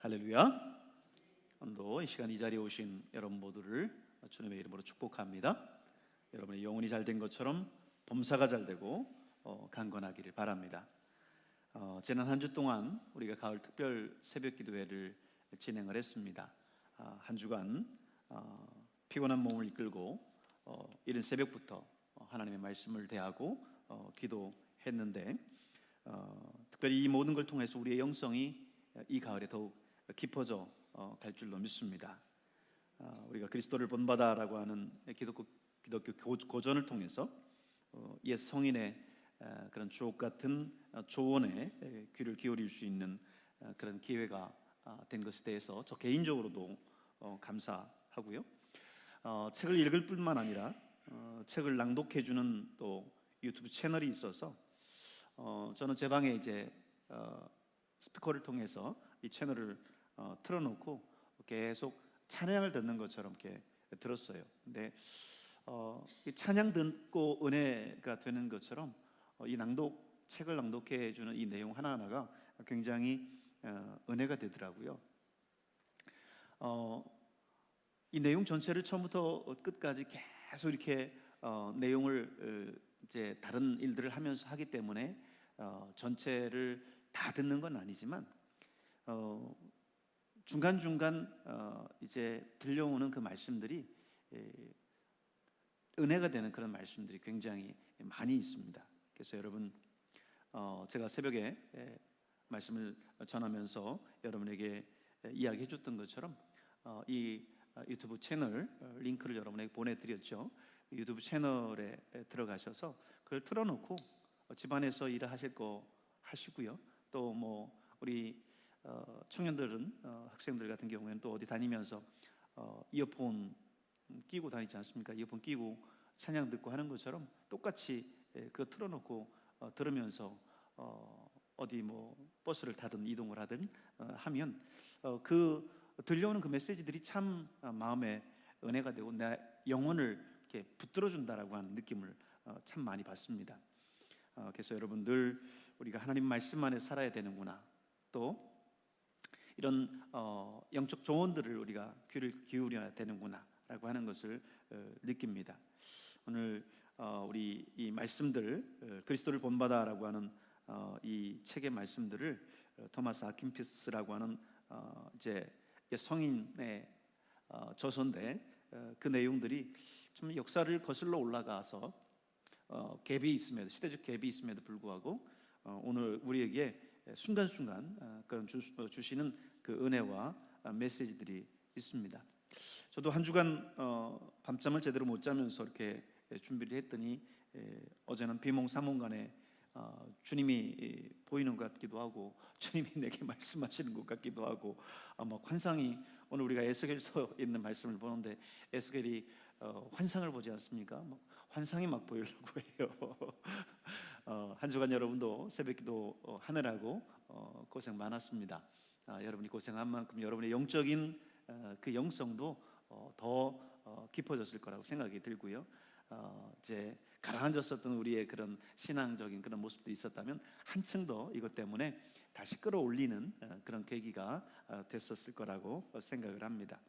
할렐루야. 오늘도 이 시간 이 자리에 오신 여러분 모두를 주님의 이름으로 축복합니다. 여러분의 영혼이 잘된 것처럼 범사가 잘되고 강건하기를 바랍니다. 지난 한 주 동안 우리가 가을 특별 새벽 기도회를 진행을 했습니다. 한 주간 피곤한 몸을 이끌고 이른 새벽부터 하나님의 말씀을 대하고 기도했는데 특별히 이 모든 걸 통해서 우리의 영성이 이 가을에 더욱 깊어져 갈 줄로 믿습니다. 우리가 그리스도를 본받아라고 하는 기독교 고전을 통해서 옛 성인의 그런 주옥 같은 조언에 귀를 기울일 수 있는 그런 기회가 된 것에 대해서 저 개인적으로도 감사하고요. 책을 읽을 뿐만 아니라 책을 낭독해주는 또 유튜브 채널이 있어서 저는 제 방에 이제 스피커를 통해서 이 채널을 틀어놓고 계속 찬양을 듣는 것처럼 이렇게 들었어요. 근데 이 찬양 듣고 은혜가 되는 것처럼 이 책을 낭독해 주는 이 내용 하나하나가 굉장히 은혜가 되더라고요. 이 내용 전체를 처음부터 끝까지 계속 이렇게 내용을 이제 다른 일들을 하면서 하기 때문에 전체를 다 듣는 건 아니지만 중간중간 이제 들려오는 그 말씀들이 은혜가 되는 그런 말씀들이 굉장히 많이 있습니다. 그래서 여러분 제가 새벽에 말씀을 전하면서 여러분에게 이야기해 줬던 것처럼 이 유튜브 채널 링크를 여러분에게 보내드렸죠. 유튜브 채널에 들어가셔서 그걸 틀어놓고 집안에서 일을 하실 거 하시고요. 또 뭐 우리 청년들은 학생들 같은 경우에는 또 어디 다니면서 이어폰 끼고 다니지 않습니까? 이어폰 끼고 찬양 듣고 하는 것처럼 똑같이 그거 틀어놓고 들으면서 어디 뭐 버스를 타든 이동을 하든 하면 그 들려오는 그 메시지들이 참 마음에 은혜가 되고 내 영혼을 이렇게 붙들어 준다라고 하는 느낌을 참 많이 받습니다. 그래서 여러분 늘 우리가 하나님 말씀 안에 살아야 되는구나, 또 이런 영적 조언들을 우리가 귀를 기울여야 되는구나라고 하는 것을 느낍니다. 오늘 우리 이 말씀들 그리스도를 본받아라고 하는 이 책의 말씀들을 토마스 아킨피스라고 하는 이제 성인의 저서인데 그 내용들이 좀 역사를 거슬러 올라가서 갭이 있음에도 시대적 갭이 있음에도 불구하고 오늘 우리에게 순간순간 그런 주시는 그 은혜와 메시지들이 있습니다. 저도 한 주간 밤잠을 제대로 못 자면서 이렇게 준비를 했더니 어제는 비몽사몽간에 주님이 보이는 것 같기도 하고 주님이 내게 말씀하시는 것 같기도 하고 막 환상이, 오늘 우리가 에스겔서에 있는 말씀을 보는데 에스겔이 환상을 보지 않습니까? 환상이 막 보이려고 해요. 한 주간 여러분도 새벽기도 하느라고 고생 많았습니다. 여러분이 고생한 만큼 여러분의 영적인 그 영성도 더 깊어졌을 거라고 생각이 들고요. 이제 가라앉았었던 우리의 그런 신앙적인 그런 모습도 있었다면 한층 더 이것 때문에 다시 끌어올리는 그런 계기가 됐었을 거라고 생각을 합니다.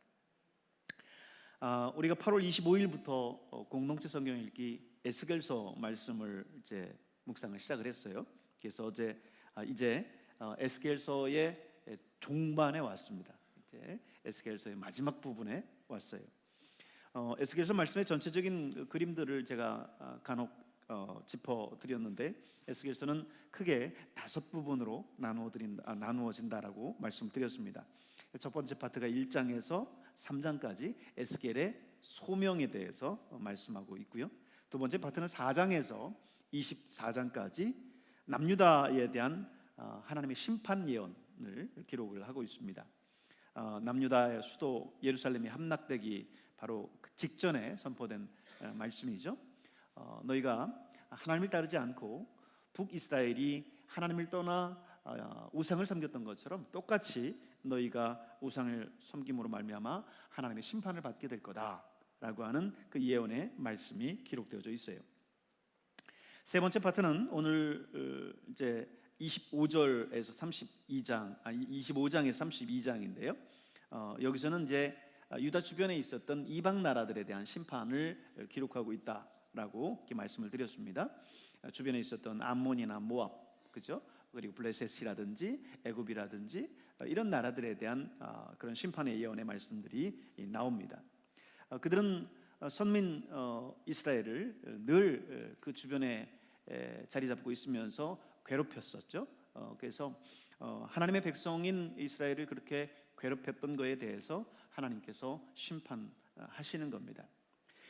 우리가 8월 25일부터 공동체 성경 읽기 에스겔서 말씀을 이제 묵상을 시작을 했어요. 그래서 어제 이제 에스겔서의 종반에 왔습니다. 이제 에스겔서의 마지막 부분에 왔어요. 에스겔서 말씀의 전체적인 그림들을 제가 간혹 짚어드렸는데 에스겔서는 크게 5부분으로 나누어진다라고 말씀드렸습니다. 첫 번째 파트가 1장에서 3장까지 에스겔의 소명에 대해서 말씀하고 있고요. 두 번째 파트는 4장에서 24장까지 남유다에 대한 하나님의 심판 예언을 기록을 하고 있습니다. 남유다의 수도 예루살렘이 함락되기 바로 그 직전에 선포된 말씀이죠. 너희가 하나님을 따르지 않고 북이스라엘이 하나님을 떠나 우상을 섬겼던 것처럼 똑같이 너희가 우상을 섬김으로 말미암아 하나님의 심판을 받게 될 거다라고 하는 그 예언의 말씀이 기록되어져 있어요. 세 번째 파트는 오늘 이제 25절에서 32장, 25장에서 32장인데요. 여기서는 이제 유다 주변에 있었던 이방 나라들에 대한 심판을 기록하고 있다라고 이렇게 말씀을 드렸습니다. 주변에 있었던 암몬이나 모압, 그죠? 그리고 블레셋이라든지 애굽이라든지 이런 나라들에 대한 그런 심판의 예언의 말씀들이 나옵니다. 그들은 선민 이스라엘을 늘 그 주변에 자리 잡고 있으면서 괴롭혔었죠. 그래서 하나님의 백성인 이스라엘을 그렇게 괴롭혔던 것에 대해서 하나님께서 심판하시는 겁니다.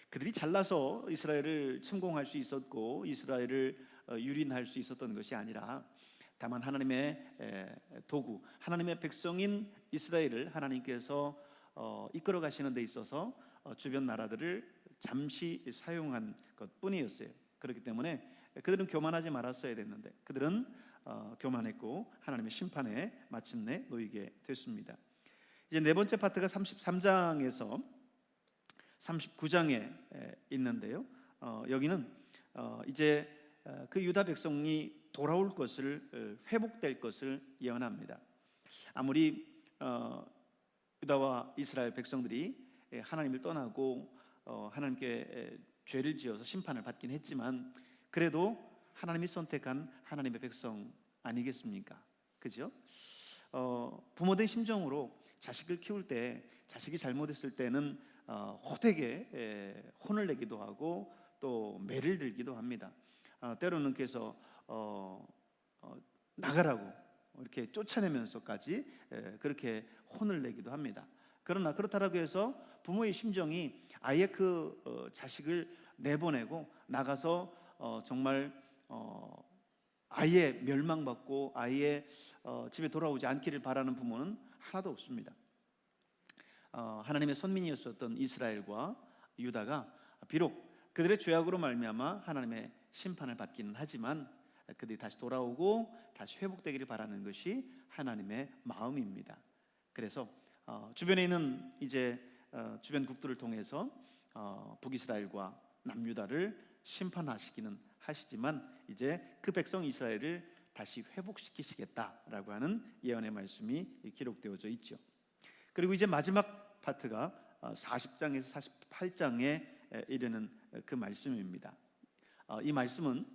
그들이 잘나서 이스라엘을 침공할 수 있었고 이스라엘을 유린할 수 있었던 것이 아니라 다만 하나님의 도구, 하나님의 백성인 이스라엘을 하나님께서 이끌어 가시는 데 있어서 주변 나라들을 잠시 사용한 것뿐이었어요. 그렇기 때문에 그들은 교만하지 말았어야 됐는데 그들은 교만했고 하나님의 심판에 마침내 놓이게 됐습니다. 이제 네 번째 파트가 33장에서 39장에 있는데요. 여기는 이제 그 유다 백성이 돌아올 것을, 회복될 것을 예언합니다. 아무리 유다와 이스라엘 백성들이 하나님을 떠나고 하나님께 죄를 지어서 심판을 받긴 했지만 그래도 하나님이 선택한 하나님의 백성 아니겠습니까? 그죠? 부모된 심정으로 자식을 키울 때 자식이 잘못했을 때는 호되게 혼을 내기도 하고 또 매를 들기도 합니다. 때로는 그래서 나가라고 이렇게 쫓아내면서까지 그렇게 혼을 내기도 합니다. 그러나 그렇다라고 해서 부모의 심정이 아예 그 자식을 내보내고 나가서 정말 아예 멸망받고 아예 집에 돌아오지 않기를 바라는 부모는 하나도 없습니다. 하나님의 선민이었었던 이스라엘과 유다가 비록 그들의 죄악으로 말미암아 하나님의 심판을 받기는 하지만 그들이 다시 돌아오고 다시 회복되기를 바라는 것이 하나님의 마음입니다. 그래서 주변에 있는 이제 주변 국들을 통해서 북이스라엘과 남유다를 심판하시기는 하시지만 이제 그 백성 이스라엘을 다시 회복시키시겠다라고 하는 예언의 말씀이 기록되어져 있죠. 그리고 이제 마지막 파트가 40장에서 48장에 이르는 그 말씀입니다. 이 말씀은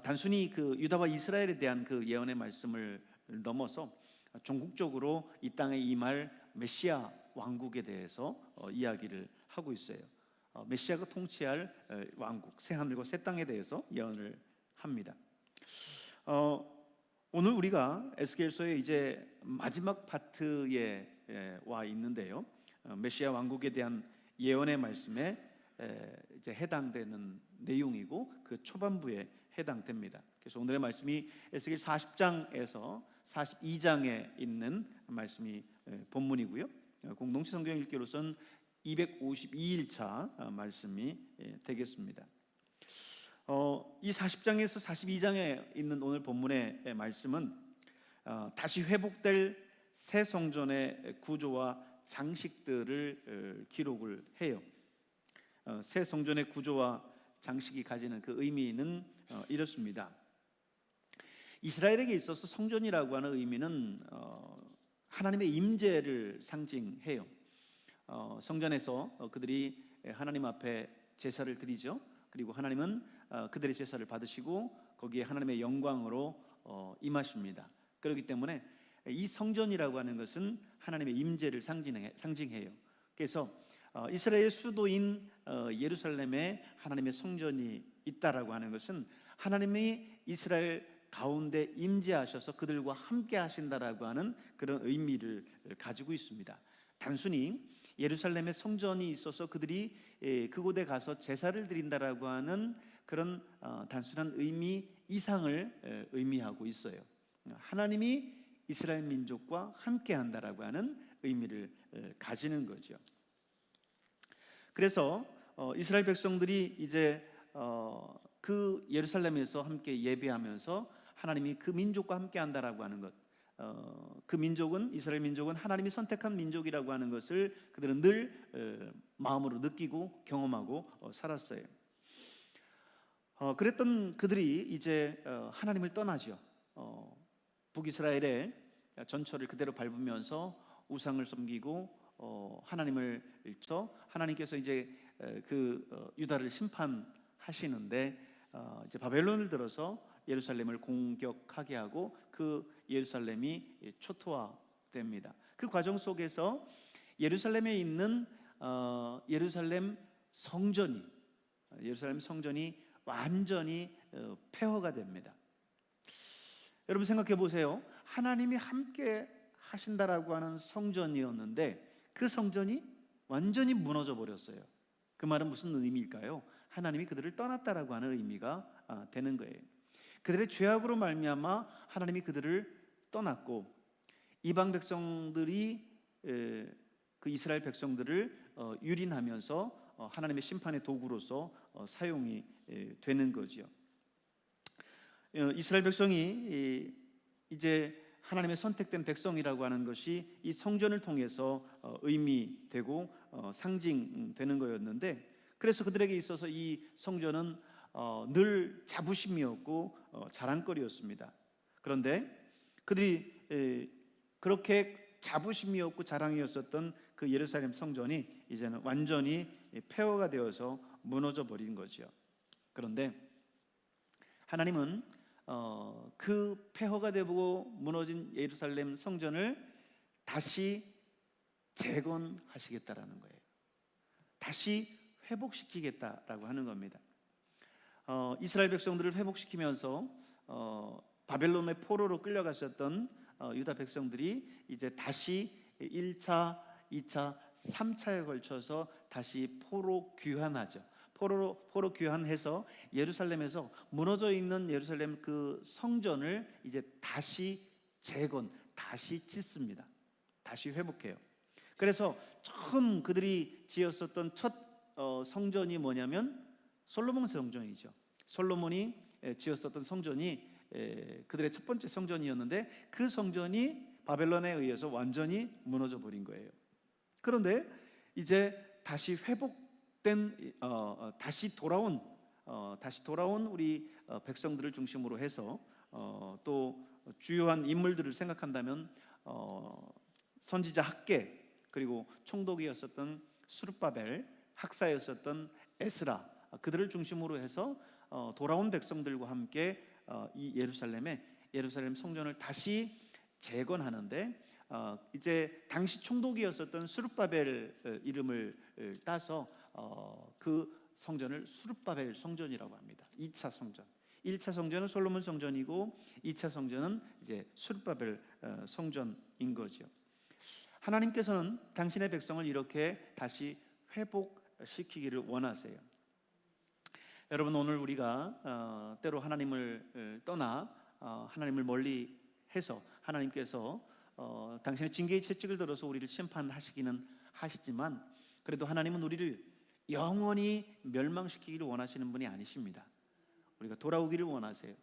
단순히 그 유다와 이스라엘에 대한 그 예언의 말씀을 넘어서 종국적으로 이 땅에 임할 메시아 왕국에 대해서 이야기를 하고 있어요. 메시아가 통치할 왕국, 새 하늘과 새 땅에 대해서 예언을 합니다. 오늘 우리가 에스겔서의 이제 마지막 파트에 와 있는데요. 메시아 왕국에 대한 예언의 말씀에 이제 해당되는 내용이고 그 초반부에 해당됩니다. 그래서 오늘의 말씀이 에스겔 40장에서 42장에 있는 말씀이 본문이고요. 공동체 성경 읽기로선 252일차 말씀이 되겠습니다. 이 40장에서 42장에 있는 오늘 본문의 말씀은 다시 회복될 새 성전의 구조와 장식들을 기록을 해요. 새 성전의 구조와 장식이 가지는 그 의미는 이렇습니다. 이스라엘에게 있어서 성전이라고 하는 의미는 하나님의 임재를 상징해요. 성전에서 그들이 하나님 앞에 제사를 드리죠. 그리고 하나님은 그들의 제사를 받으시고 거기에 하나님의 영광으로 임하십니다. 그렇기 때문에 이 성전이라고 하는 것은 하나님의 임재를 상징해요. 그래서 이스라엘 수도인 예루살렘에 하나님의 성전이 있다라고 하는 것은 하나님이 이스라엘 가운데 임재하셔서 그들과 함께 하신다라고 하는 그런 의미를 가지고 있습니다. 단순히 예루살렘에 성전이 있어서 그들이 그곳에 가서 제사를 드린다라고 하는 그런 단순한 의미 이상을 의미하고 있어요. 하나님이 이스라엘 민족과 함께 한다라고 하는 의미를 가지는 거죠. 그래서 이스라엘 백성들이 이제 그 예루살렘에서 함께 예배하면서 하나님이 그 민족과 함께 한다라고 하는 것, 그 민족은 이스라엘 민족은 하나님이 선택한 민족이라고 하는 것을 그들은 늘 마음으로 느끼고 경험하고 살았어요. 그랬던 그들이 이제 하나님을 떠나죠. 북이스라엘의 전철을 그대로 밟으면서 우상을 섬기고 하나님을 잃죠. 하나님께서 이제 유다를 심판하시는데 이제 바벨론을 들어서 예루살렘을 공격하게 하고 그 예루살렘이 초토화됩니다. 그 과정 속에서 예루살렘에 있는 예루살렘 성전이 완전히 폐허가 됩니다. 여러분 생각해 보세요. 하나님이 함께 하신다라고 하는 성전이었는데 그 성전이 완전히 무너져 버렸어요. 그 말은 무슨 의미일까요? 하나님이 그들을 떠났다라고 하는 의미가 되는 거예요. 그들의 죄악으로 말미암아 하나님이 그들을 떠났고 이방 백성들이 그 이스라엘 백성들을 유린하면서 하나님의 심판의 도구로서 사용이 되는 거지요. 이스라엘 백성이 이제 하나님의 선택된 백성이라고 하는 것이 이 성전을 통해서 의미되고 상징되는 거였는데, 그래서 그들에게 있어서 이 성전은 늘 자부심이었고 자랑거리였습니다. 그런데 그들이 그렇게 자부심이었고 자랑이었었던 그 예루살렘 성전이 이제는 완전히 폐허가 되어서 무너져 버린 거죠. 그런데 하나님은 그 폐허가 되고 무너진 예루살렘 성전을 다시 재건하시겠다라는 거예요. 다시 회복시키겠다라고 하는 겁니다. 이스라엘 백성들을 회복시키면서 바벨론의 포로로 끌려갔었던 유다 백성들이 이제 다시 1차, 2차, 3차에 걸쳐서 다시 포로 귀환하죠. 포로 귀환해서 예루살렘에서 무너져 있는 예루살렘 그 성전을 이제 다시 다시 짓습니다. 다시 회복해요. 그래서 처음 그들이 지었었던 첫 성전이 뭐냐면 솔로몬 성전이죠. 솔로몬이 지었었던 성전이 그들의 첫 번째 성전이었는데 그 성전이 바벨론에 의해서 완전히 무너져 버린 거예요. 그런데 이제 다시 회복된 다시 돌아온 우리 백성들을 중심으로 해서 또 주요한 인물들을 생각한다면 선지자 학개, 그리고 총독이었었던 수르바벨, 학사였었던 에스라, 그들을 중심으로 해서 돌아온 백성들과 함께 이 예루살렘 성전을 다시 재건하는데 이제 당시 총독이었었던 수르바벨 이름을 따서 그 성전을 수르바벨 성전이라고 합니다. 2차 성전. 1차 성전은 솔로몬 성전이고 2차 성전은 이제 수르바벨 성전인 거죠. 하나님께서는 당신의 백성을 이렇게 다시 회복시키기를 원하세요. 여러분, 오늘 우리가 때로 하나님을 떠나 하나님을 멀리 해서 하나님께서 당신의 징계의 채찍을 들어서 우리를 심판하시기는 하시지만, 그래도 하나님은 우리를 영원히 멸망시키기를 원하시는 분이 아니십니다. 우리가 돌아오기를 원하세요.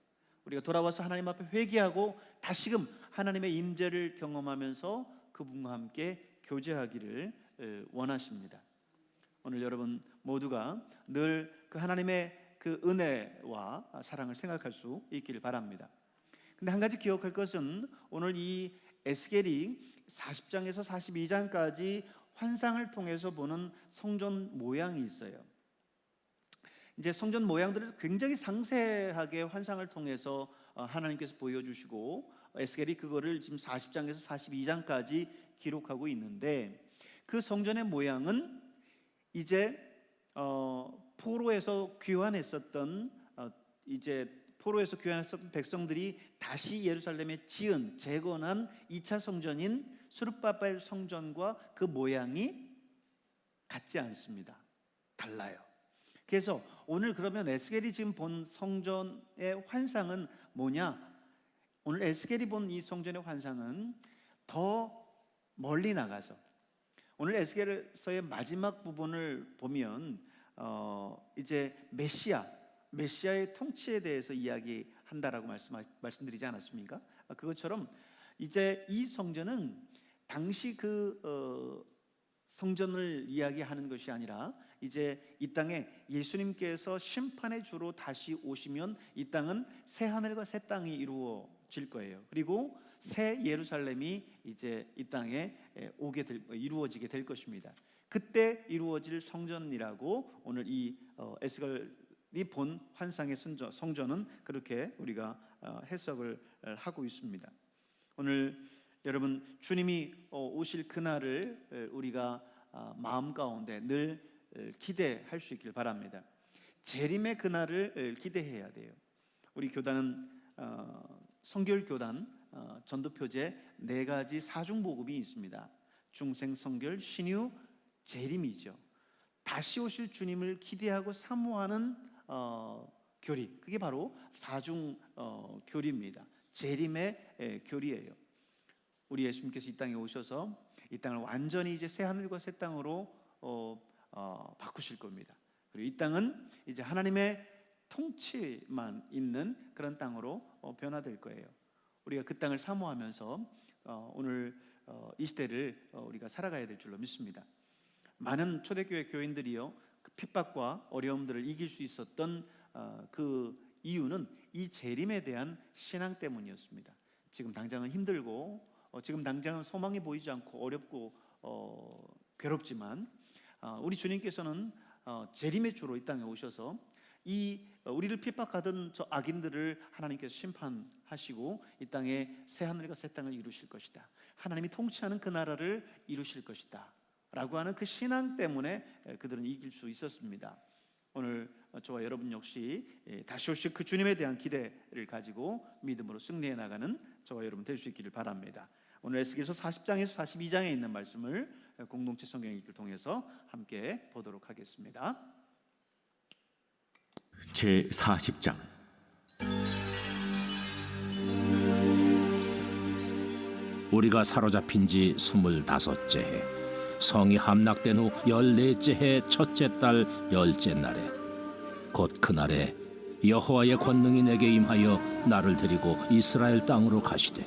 우리가 돌아와서 하나님 앞에 회개하고 다시금 하나님의 임재를 경험하면서 그분과 함께 교제하기를 원하십니다. 오늘 여러분 모두가 늘 그 하나님의 그 은혜와 사랑을 생각할 수 있기를 바랍니다. 근데 한 가지 기억할 것은 오늘 이 에스겔이 40장에서 42장까지 환상을 통해서 보는 성전 모양이 있어요. 이제 성전 모양들을 굉장히 상세하게 환상을 통해서 하나님께서 보여주시고 에스겔이 그거를 지금 40장에서 42장까지 기록하고 있는데, 그 성전의 모양은 이제 포로에서 귀환했었던 백성들이 다시 예루살렘에 재건한 2차 성전인 수르바벨 성전과 그 모양이 같지 않습니다. 달라요. 그래서 오늘 그러면 에스겔이 지금 본 성전의 환상은 뭐냐? 오늘 에스겔이 본 이 성전의 환상은 더 멀리 나가서, 오늘 에스겔서의 마지막 부분을 보면 이제 메시아의 통치에 대해서 이야기한다라고 말씀드리지 않았습니까? 그것처럼 이제 이 성전은 당시 그 성전을 이야기하는 것이 아니라 이제 이 땅에 예수님께서 심판의 주로 다시 오시면 이 땅은 새 하늘과 새 땅이 이루어질 거예요. 그리고 새 예루살렘이 이제 이 땅에 이루어지게 될 것입니다. 그때 이루어질 성전이라고 오늘 이 에스겔이 본 환상의 성전은 그렇게 우리가 해석을 하고 있습니다. 오늘 여러분, 주님이 오실 그날을 우리가 마음 가운데 늘 기대할 수 있길 바랍니다. 재림의 그날을 기대해야 돼요. 우리 교단은 성결교단 전도표제 4가지 사중복음이 있습니다. 중생, 성결, 신유, 재림이죠. 다시 오실 주님을 기대하고 사모하는 교리, 그게 바로 사중 교리입니다. 재림의 교리예요. 우리 예수님께서 이 땅에 오셔서 이 땅을 완전히 이제 새 하늘과 새 땅으로 바꾸실 겁니다. 그리고 이 땅은 이제 하나님의 통치만 있는 그런 땅으로 변화될 거예요. 우리가 그 땅을 사모하면서 오늘 이 시대를 우리가 살아가야 될 줄로 믿습니다. 많은 초대교회 교인들이요, 그 핍박과 어려움들을 이길 수 있었던 그 이유는 이 재림에 대한 신앙 때문이었습니다. 지금 당장은 힘들고 지금 당장은 소망이 보이지 않고 어렵고 괴롭지만 우리 주님께서는 재림의 주로 이 땅에 오셔서 우리를 핍박하던 저 악인들을 하나님께서 심판하시고 이 땅에 새 하늘과 새 땅을 이루실 것이다. 하나님이 통치하는 그 나라를 이루실 것이다 라고 하는 그 신앙 때문에 그들은 이길 수 있었습니다. 오늘 저와 여러분 역시 다시 오실 그 주님에 대한 기대를 가지고 믿음으로 승리해 나가는 저와 여러분 될 수 있기를 바랍니다. 오늘 에스겔서 40장에서 42장에 있는 말씀을 공동체 성경 읽기를 통해서 함께 보도록 하겠습니다. 제40장. 우리가 사로잡힌 지 25째 해, 성이 함락된 후 14째 해 첫째 달 10째 날에, 곧 그날에 여호와의 권능이 내게 임하여 나를 데리고 이스라엘 땅으로 가시되,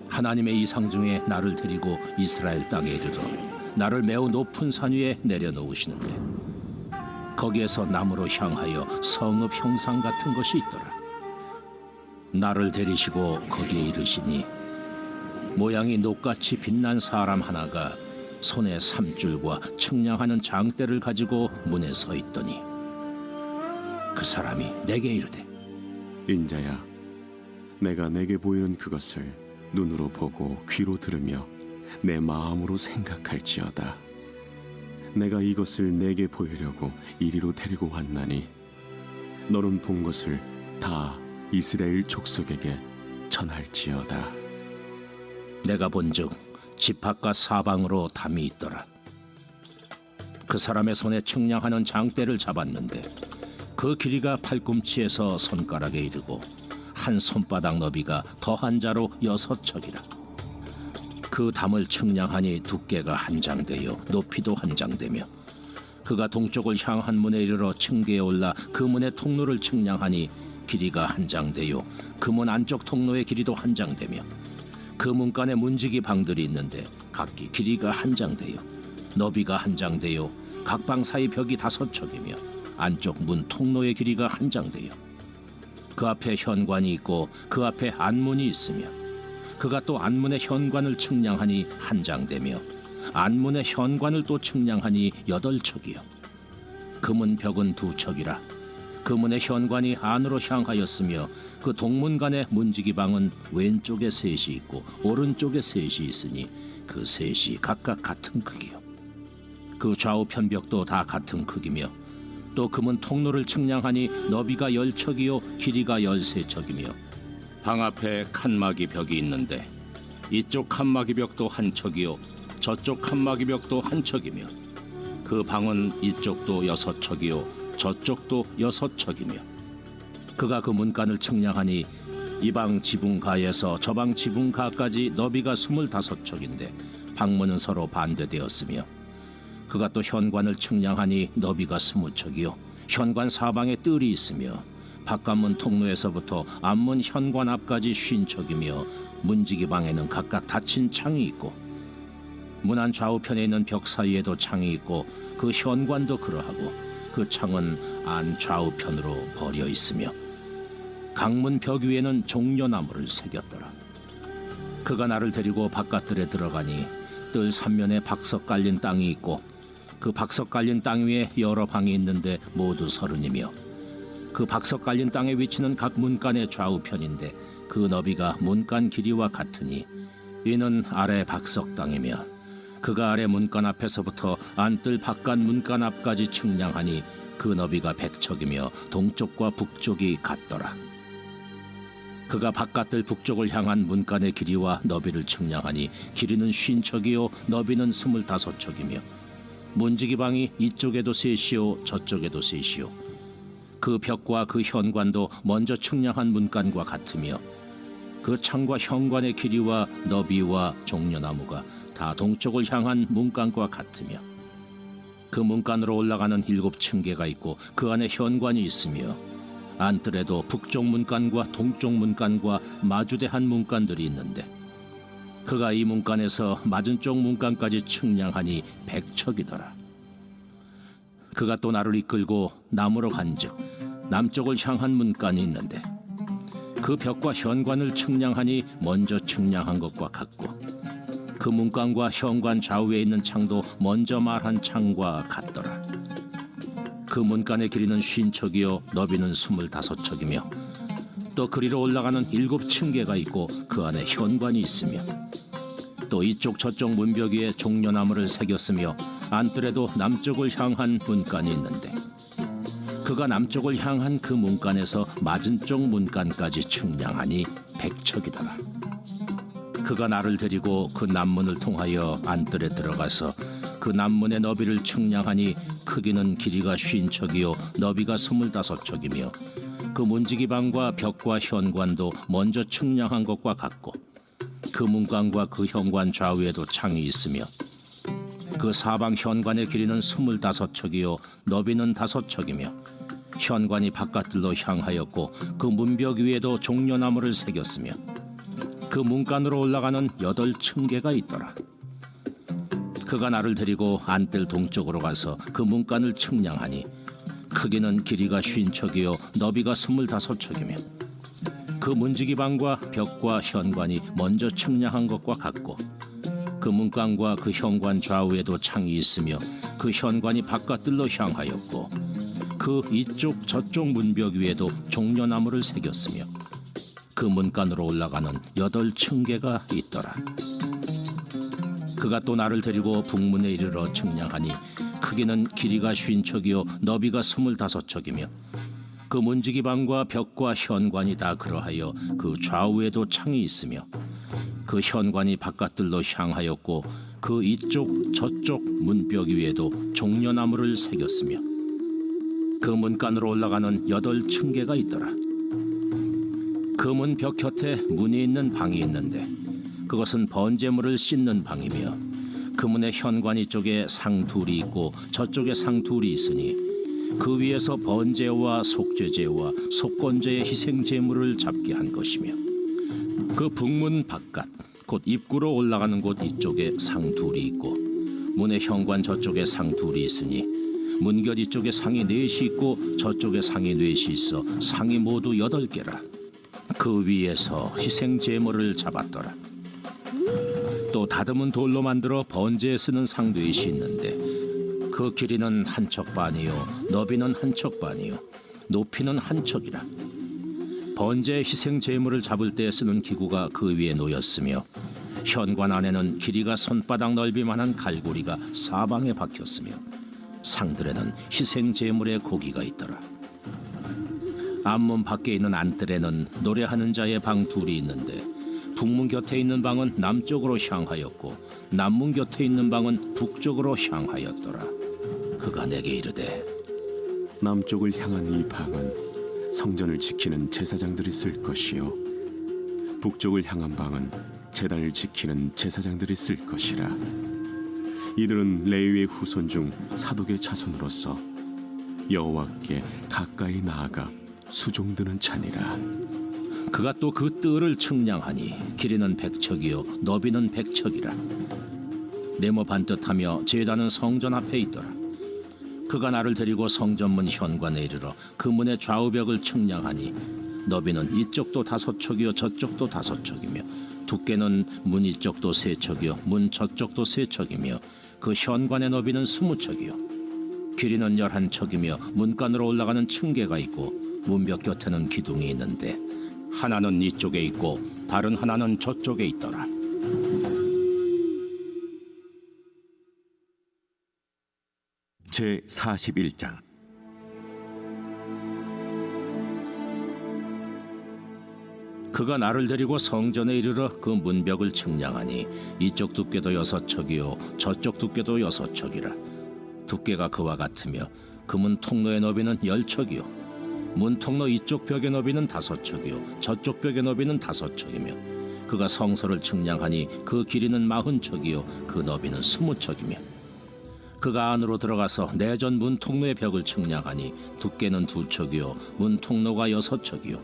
하나님의 이상 중에 나를 데리고 이스라엘 땅에 이르러 나를 매우 높은 산 위에 내려놓으시는데, 거기에서 나무로 향하여 성읍 형상 같은 것이 있더라. 나를 데리시고 거기에 이르시니 모양이 녹같이 빛난 사람 하나가 손에 삼줄과 측량하는 장대를 가지고 문에 서 있더니, 그 사람이 내게 이르되, 인자야, 내가 내게 보이는 그것을 눈으로 보고 귀로 들으며 내 마음으로 생각할지어다. 내가 이것을 내게 보이려고 이리로 데리고 왔나니 너는 본 것을 다 이스라엘 족속에게 전할지어다. 내가 본즉 집 바깥 사방으로 담이 있더라. 그 사람의 손에 측량하는 장대를 잡았는데 그 길이가 팔꿈치에서 손가락에 이르고 한 손바닥 너비가 더한 자로 6척이라. 그 담을 측량하니 두께가 한 장되요 높이도 한 장되며, 그가 동쪽을 향한 문에 이르러 층계에 올라 그 문의 통로를 측량하니 길이가 한 장되요 그 문 안쪽 통로의 길이도 한 장되며, 그 문간에 문지기 방들이 있는데 각기 길이가 한 장되요 너비가 한 장되요 각 방 사이 벽이 5척이며 안쪽 문 통로의 길이가 한 장되요 그 앞에 현관이 있고 그 앞에 안문이 있으며, 그가 또 안문의 현관을 측량하니 한 장되며 안문의 현관을 또 측량하니 8척이요 그 문 벽은 2척이라. 그 문의 현관이 안으로 향하였으며 그 동문간의 문지기 방은 왼쪽에 셋이 있고 오른쪽에 셋이 있으니 그 셋이 각각 같은 크기요. 그 좌우편 벽도 다 같은 크기며, 또 그 문 통로를 측량하니 너비가 10척이요 길이가 13척이며, 방 앞에 칸막이 벽이 있는데 이쪽 칸막이 벽도 한 척이요 저쪽 칸막이 벽도 한 척이며, 그 방은 이쪽도 6척이요 저쪽도 6척이며, 그가 그 문간을 측량하니 이 방 지붕가에서 저 방 지붕가까지 너비가 25척인데 방문은 서로 반대되었으며, 그가 또 현관을 측량하니 너비가 20척이요 현관 사방에 뜰이 있으며, 바깥문 통로에서부터 앞문 현관 앞까지 50척이며 문지기 방에는 각각 닫힌 창이 있고, 문 안 좌우편에 있는 벽 사이에도 창이 있고 그 현관도 그러하고 그 창은 안 좌우편으로 버려 있으며 강문 벽 위에는 종려나무를 새겼더라. 그가 나를 데리고 바깥들에 들어가니 뜰 삼면에 박석 깔린 땅이 있고 그 박석 깔린 땅 위에 여러 방이 있는데 모두 30이며 그 박석 깔린 땅의 위치는 각 문간의 좌우편인데 그 너비가 문간 길이와 같으니 이는 아래 박석 땅이며 그가 아래 문간 앞에서부터 안뜰 바깥 문간 앞까지 측량하니 그 너비가 100척이며 동쪽과 북쪽이 같더라. 그가 바깥뜰 북쪽을 향한 문간의 길이와 너비를 측량하니 길이는 50척이요 너비는 25척이며 문지기방이 이쪽에도 셋이요 저쪽에도 셋이요 그 벽과 그 현관도 먼저 측량한 문간과 같으며 그 창과 현관의 길이와 너비와 종려나무가 다 동쪽을 향한 문간과 같으며 그 문간으로 올라가는 7층계가 있고 그 안에 현관이 있으며 안뜰에도 북쪽 문간과 동쪽 문간과 마주대한 문간들이 있는데 그가 이 문간에서 맞은 쪽 문간까지 측량하니 100척이더라. 그가 또 나를 이끌고 남으로 간즉 남쪽을 향한 문간이 있는데 그 벽과 현관을 측량하니 먼저 측량한 것과 같고 그 문간과 현관 좌우에 있는 창도 먼저 말한 창과 같더라. 그 문간의 길이는 50척이요 너비는 25척이며 또 그리로 올라가는 7층계가 있고 그 안에 현관이 있으며 또 이쪽 저쪽 문벽 위에 종려나무를 새겼으며 안뜰에도 남쪽을 향한 문간이 있는데 그가 남쪽을 향한 그 문간에서 맞은 쪽 문간까지 측량하니 100척이더라. 그가 나를 데리고 그 남문을 통하여 안뜰에 들어가서 그 남문의 너비를 측량하니 크기는 길이가 50척이요 너비가 25척이며 그 문지기방과 벽과 현관도 먼저 측량한 것과 같고 그 문간과 그 현관 좌우에도 창이 있으며 그 사방 현관의 길이는 25척이요 너비는 5척이며 현관이 바깥들로 향하였고 그 문벽 위에도 종려나무를 새겼으며 그 문간으로 올라가는 8층계가 있더라. 그가 나를 데리고 안뜰 동쪽으로 가서 그 문간을 측량하니 크기는 길이가 50척이요 너비가 25척이며 그 문지기방과 벽과 현관이 먼저 측량한 것과 같고 그 문간과 그 현관 좌우에도 창이 있으며 그 현관이 바깥들로 향하였고 그 이쪽 저쪽 문벽 위에도 종려나무를 새겼으며 그 문간으로 올라가는 8층계가 있더라. 그가 또 나를 데리고 북문에 이르러 측량하니 크기는 길이가 50척이요 너비가 25척이며 그 문지기방과 벽과 현관이 다 그러하여 그 좌우에도 창이 있으며 그 현관이 바깥들로 향하였고 그 이쪽 저쪽 문벽 위에도 종려나무를 새겼으며 그 문간으로 올라가는 8층계가 있더라. 그 문 벽 곁에 문이 있는 방이 있는데 그것은 번제물을 씻는 방이며 그 문의 현관 이쪽에 상 둘이 있고 저쪽에 상 둘이 있으니 그 위에서 번제와 속죄제와 속건제의 희생제물을 잡게 한 것이며 그 북문 바깥 곧 입구로 올라가는 곳 이쪽에 상 둘이 있고 문의 현관 저쪽에 상 둘이 있으니 문곁 이쪽에 상이 4이 있고 저쪽에 상이 4이 있어 상이 모두 8개라. 그 위에서 희생제물을 잡았더라. 또 다듬은 돌로 만들어 번제에 쓰는 상 4이 있는데 그 길이는 1척 반이요 너비는 1척 반이요 높이는 1척이라. 번제 희생 제물을 잡을 때 쓰는 기구가 그 위에 놓였으며 현관 안에는 길이가 손바닥 넓이만한 갈고리가 사방에 박혔으며 상들에는 희생 제물의 고기가 있더라. 앞문 밖에 있는 안뜰에는 노래하는 자의 방 둘이 있는데 북문 곁에 있는 방은 남쪽으로 향하였고 남문 곁에 있는 방은 북쪽으로 향하였더라. 그가 내게 이르되 남쪽을 향한 이 방은 성전을 지키는 제사장들이 쓸 것이요 북쪽을 향한 방은 제단을 지키는 제사장들이 쓸 것이라. 이들은 레위의 후손 중 사독의 자손으로서 여호와께 가까이 나아가 수종드는 자니라. 그가 또 그 뜰을 측량하니 길이는 100척이요 너비는 100척이라. 네모 반듯하며 제단은 성전 앞에 있더라. 그가 나를 데리고 성전문 현관에 이르러 그 문의 좌우벽을 측량하니 너비는 이쪽도 5척이요 저쪽도 5척이며 두께는 문 이쪽도 3척이요 문 저쪽도 3척이며 그 현관의 너비는 20척이요 길이는 11척이며 문간으로 올라가는 층계가 있고 문벽 곁에는 기둥이 있는데 하나는 이쪽에 있고 다른 하나는 저쪽에 있더라. 제 41장. 그가 나를 데리고 성전에 이르러 그 문벽을 측량하니 이쪽 두께도 6척이요 저쪽 두께도 6척이라. 두께가 그와 같으며 그 문 통로의 너비는 10척이요 문 통로 이쪽 벽의 너비는 5척이요 저쪽 벽의 너비는 5척이며 그가 성소를 측량하니 그 길이는 40척이요 그 너비는 20척이며 그가 안으로 들어가서 내전 문 통로의 벽을 측량하니 두께는 2척이요 문 통로가 6척이요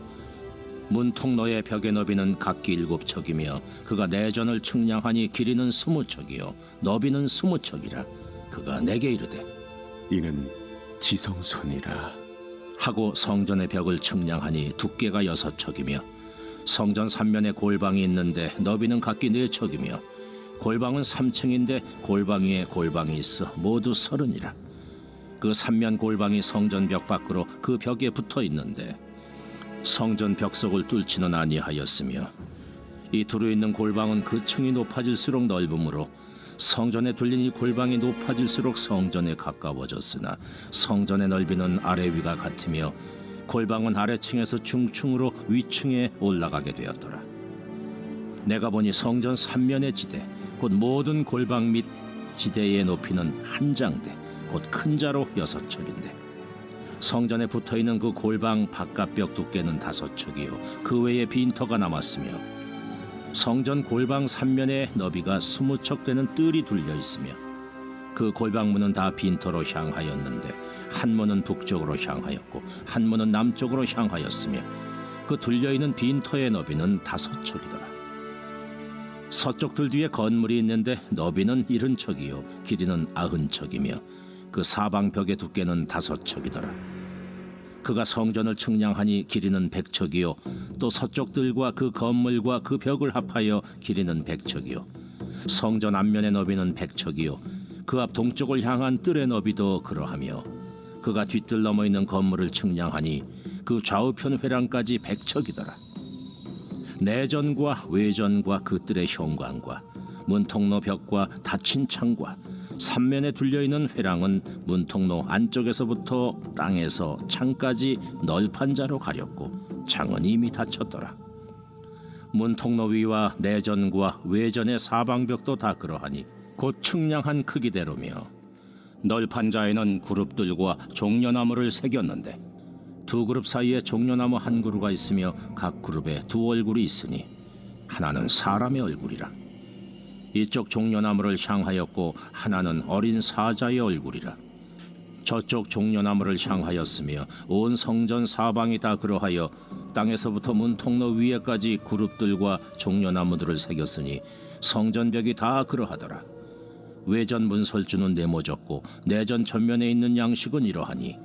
문 통로의 벽의 너비는 각기 7척이며 그가 내전을 측량하니 길이는 20척이요 너비는 20척이라. 그가 내게 이르되 이는 지성소니라. 하고 성전의 벽을 측량하니 두께가 6척이며 성전 3면에 골방이 있는데 너비는 각기 4척이며 골방은 3층인데 골방 위에 골방이 있어 모두 30이라. 그 3면 골방이 성전 벽 밖으로 그 벽에 붙어 있는데 성전 벽 속을 뚫지는 아니하였으며 이 두루 있는 골방은 그 층이 높아질수록 넓으므로 성전에 둘린 이 골방이 높아질수록 성전에 가까워졌으나 성전의 넓이는 아래 위가 같으며 골방은 아래층에서 중층으로 위층에 올라가게 되었더라. 내가 보니 성전 3면의 지대 곧 모든 골방 및 지대의 높이는 한 장대 곧 큰 자로 6척인데 성전에 붙어있는 그 골방 바깥벽 두께는 5척이요 그 외에 빈터가 남았으며 성전 골방 3면에 너비가 20척 되는 뜰이 둘려 있으며 그 골방문은 다 빈터로 향하였는데 한 문은 북쪽으로 향하였고 한 문은 남쪽으로 향하였으며 그 둘려있는 빈터의 너비는 5척이더라. 서쪽 뜰 뒤에 건물이 있는데 너비는 70척이요 길이는 90척이며 그 사방 벽의 두께는 5척이더라. 그가 성전을 측량하니 길이는 100척이요 또 서쪽 뜰과 그 건물과 그 벽을 합하여 길이는 100척이요 성전 앞면의 너비는 100척이요 그 앞 동쪽을 향한 뜰의 너비도 그러하며 그가 뒷뜰 넘어 있는 건물을 측량하니 그 좌우편 회랑까지 100척이더라. 내전과 외전과 그 뜰의 현관과 문통로 벽과 닫힌 창과 3면에 둘려있는 회랑은 문통로 안쪽에서부터 땅에서 창까지 널판 자로 가렸고 창은 이미 닫혔더라. 문통로 위와 내전과 외전의 사방벽도 다 그러하니 곧 측량한 크기대로며 널판 자에는 그룹들과 종려나무를 새겼는데 두 그룹 사이에 종려나무 한 그루가 있으며 각 그룹에 두 얼굴이 있으니 하나는 사람의 얼굴이라. 이쪽 종려나무를 향하였고 하나는 어린 사자의 얼굴이라. 저쪽 종려나무를 향하였으며 온 성전 사방이 다 그러하여 땅에서부터 문통로 위에까지 그룹들과 종려나무들을 새겼으니 성전벽이 다 그러하더라. 외전 문설주는 네모졌고 내전 전면에 있는 양식은 이러하니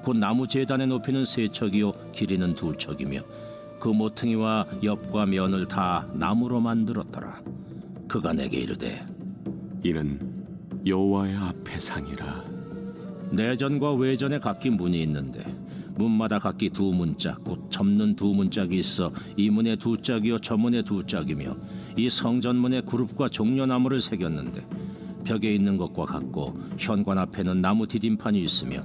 곧 나무 제단의 높이는 3척이요 길이는 2척이며 그 모퉁이와 옆과 면을 다 나무로 만들었더라. 그가 내게 이르되 이는 여호와의 앞에 상이라. 내전과 외전에 각기 문이 있는데 문마다 각기 2문짝 곧 접는 2문짝이 있어 이 문에 2짝이요 저 문에 2짝이며 이 성전문에 그룹과 종려나무를 새겼는데 벽에 있는 것과 같고 현관 앞에는 나무 디딤판이 있으며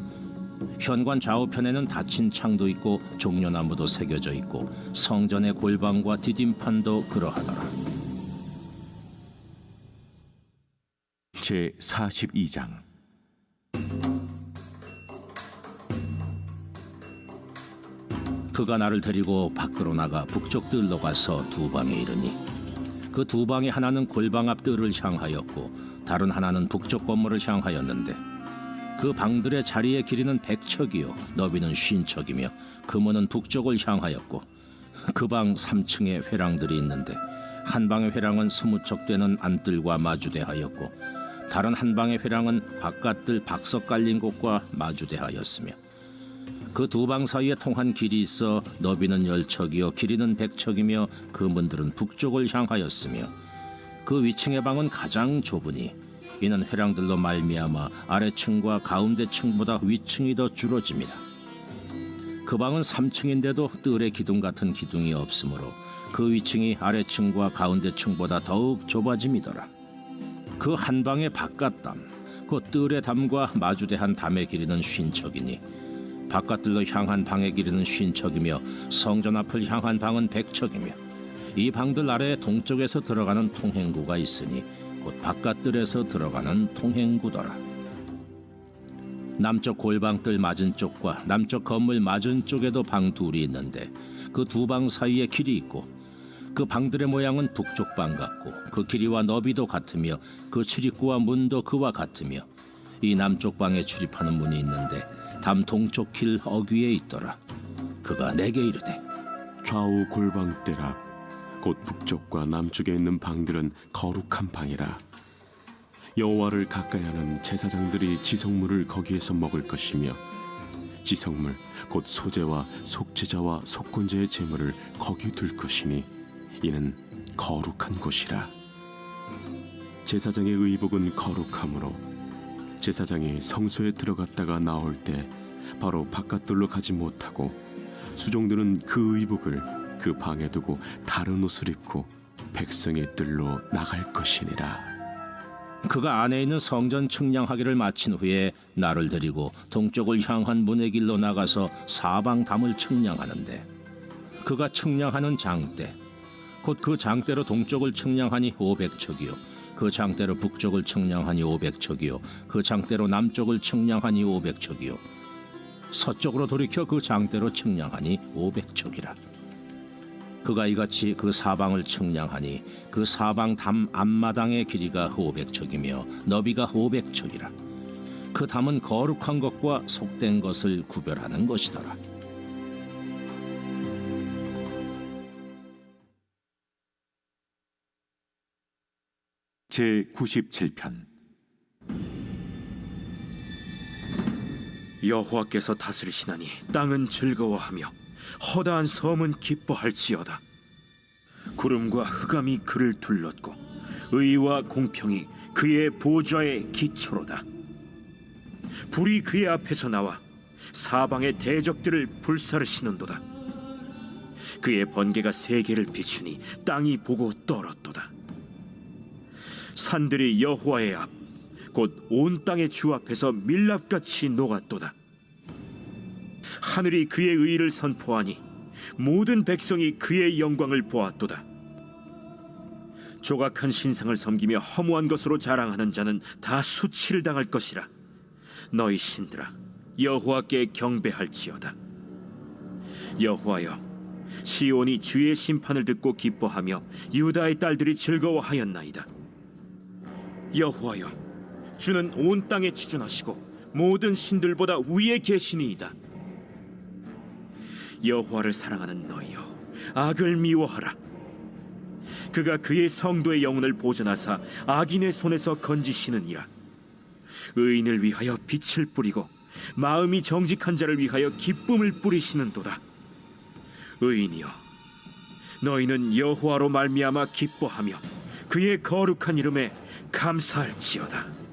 현관 좌우편에는 닫힌 창도 있고 종려나무도 새겨져 있고 성전의 골방과 디딤판도 그러하더라. 제 42장. 그가 나를 데리고 밖으로 나가 북쪽 뜰로 가서 두 방에 이르니 그 두 방의 하나는 골방 앞 뜰을 향하였고 다른 하나는 북쪽 건물을 향하였는데 그 방들의 자리의 길이는 100척이요 너비는 50척이며 그 문은 북쪽을 향하였고 그 방 3층에 회랑들이 있는데 한 방의 회랑은 20척 되는 안뜰과 마주대하였고 다른 한 방의 회랑은 바깥들 박석 깔린 곳과 마주대하였으며 그 두 방 사이에 통한 길이 있어 너비는 10척이요 길이는 100척이며 그 문들은 북쪽을 향하였으며 그 위층의 방은 가장 좁으니 이는 회랑들로 말미암아 아래층과 가운데 층보다 위층이 더 줄어집니다. 그 방은 3층인데도 뜰의 기둥 같은 기둥이 없으므로 그 위층이 아래층과 가운데 층보다 더욱 좁아짐이더라. 그 한 방의 바깥담, 그 뜰의 담과 마주대한 담의 길이는 50척이니 바깥들로 향한 방의 길이는 50척이며 성전 앞을 향한 방은 100척이며 이 방들 아래에 동쪽에서 들어가는 통행구가 있으니 곧 바깥들에서 들어가는 통행구더라. 남쪽 골방뜰 맞은 쪽과 남쪽 건물 맞은 쪽에도 방 둘이 있는데 그 두 방 사이에 길이 있고 그 방들의 모양은 북쪽 방 같고 그 길이와 너비도 같으며 그 출입구와 문도 그와 같으며 이 남쪽 방에 출입하는 문이 있는데 담 동쪽 길 어귀에 있더라. 그가 내게 이르되 좌우 골방뜰 앞 곧 북쪽과 남쪽에 있는 방들은 거룩한 방이라. 여호와를 가까이하는 제사장들이 지성물을 거기에서 먹을 것이며 지성물 곧 소제와 속죄자와 속건제의 제물을 거기 둘 것이니 이는 거룩한 곳이라. 제사장의 의복은 거룩하므로 제사장이 성소에 들어갔다가 나올 때 바로 바깥들로 가지 못하고 수종들은 그 의복을 그 방에 두고 다른 옷을 입고 백성의 뜰로 나갈 것이니라. 그가 안에 있는 성전 측량하기를 마친 후에 나를 데리고 동쪽을 향한 문의 길로 나가서 사방 담을 측량하는데 그가 측량하는 장대 곧 그 장대로 동쪽을 측량하니 500척이요 그 장대로 북쪽을 측량하니 500척이요 그 장대로 남쪽을 측량하니 500척이요 서쪽으로 돌이켜 그 장대로 측량하니 500척이라. 그가 이같이 그 사방을 측량하니 그 사방 담 앞마당의 길이가 500척이며 너비가 500척이라. 그 담은 거룩한 것과 속된 것을 구별하는 것이더라. 제97편. 여호와께서 다스리시나니 땅은 즐거워하며 허다한 섬은 기뻐할지어다. 구름과 흑암이 그를 둘렀고 의와 공평이 그의 보좌의 기초로다. 불이 그의 앞에서 나와 사방의 대적들을 불사르시는도다. 그의 번개가 세계를 비추니 땅이 보고 떨었도다. 산들이 여호와의 앞 곧 온 땅의 주 앞에서 밀랍같이 녹았도다. 하늘이 그의 의를 선포하니 모든 백성이 그의 영광을 보았도다. 조각한 신상을 섬기며 허무한 것으로 자랑하는 자는 다 수치를 당할 것이라. 너희 신들아 여호와께 경배할지어다. 여호와여, 시온이 주의 심판을 듣고 기뻐하며 유다의 딸들이 즐거워하였나이다. 여호와여, 주는 온 땅에 지존하시고 모든 신들보다 위에 계시니이다. 여호와를 사랑하는 너희여, 악을 미워하라. 그가 그의 성도의 영혼을 보존하사 악인의 손에서 건지시느니라. 의인을 위하여 빛을 뿌리고 마음이 정직한 자를 위하여 기쁨을 뿌리시는도다. 의인이여, 너희는 여호와로 말미암아 기뻐하며 그의 거룩한 이름에 감사할지어다.